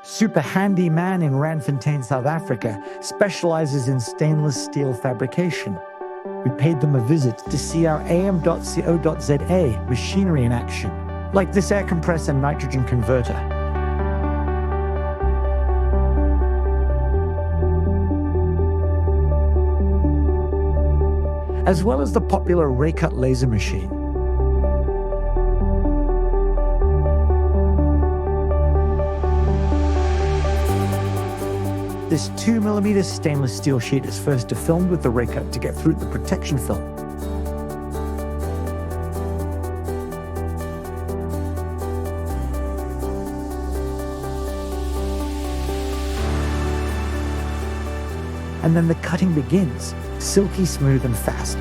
Super HandyMan in Randfontein, South Africa, specializes in stainless steel fabrication. We paid them a visit to see our AM.CO.ZA machinery in action, like this air compressor nitrogen converter. As well as the popular RAYCUT Laser machine. This 2mm stainless steel sheet is first defilmed with the RAYCUT to get through the protection film. And then the cutting begins, silky smooth and fast.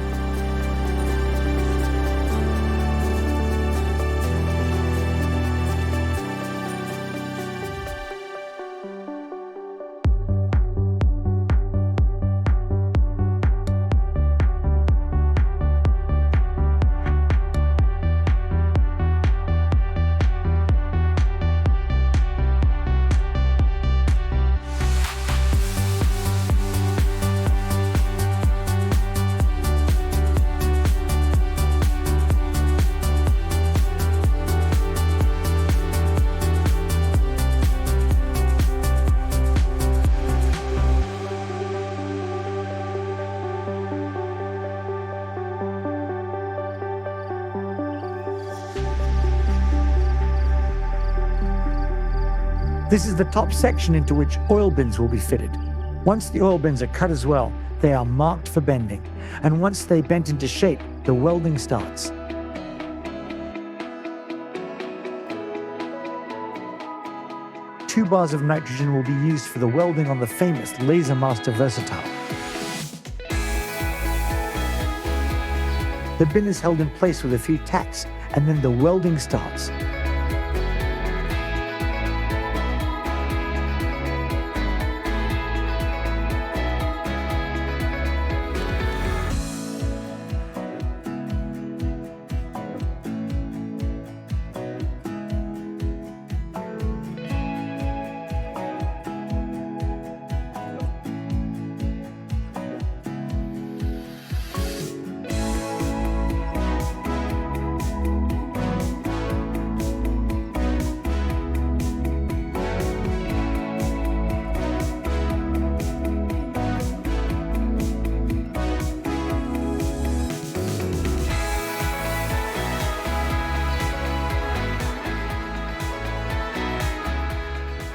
This is the top section into which oil bins will be fitted. Once the oil bins are cut as well, they are marked for bending. And once they bent into shape, the welding starts. Two bars of nitrogen will be used for the welding on the famous LaserMaster Versatile. The bin is held in place with a few tacks, and then the welding starts.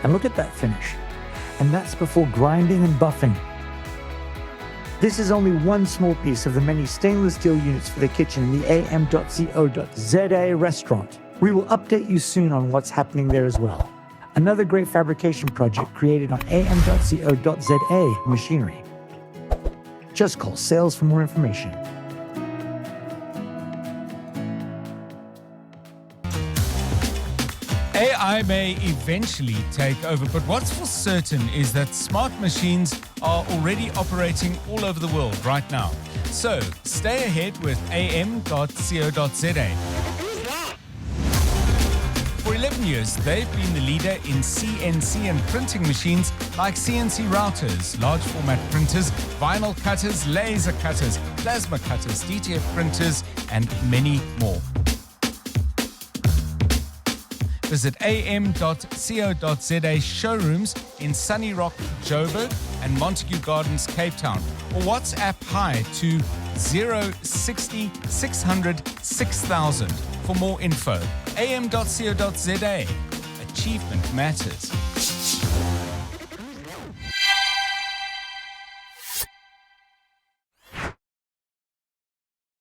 And look at that finish. And that's before grinding and buffing. This is only one small piece of the many stainless steel units for the kitchen in the AM.CO.ZA restaurant. We will update you soon on what's happening there as well. Another great fabrication project created on AM.CO.ZA machinery. Just call sales for more information. AI may eventually take over, but what's for certain is that smart machines are already operating all over the world right now. So stay ahead with AM.CO.ZA. For 11 years, they've been the leader in CNC and printing machines like CNC routers, large format printers, vinyl cutters, laser cutters, plasma cutters, DTF printers, and many more. Visit AM.CO.ZA showrooms in Sunny Rock, Joburg, and Montague Gardens, Cape Town, or WhatsApp hi to 060 600 6000 for more info. AM.CO.ZA. Achievement matters.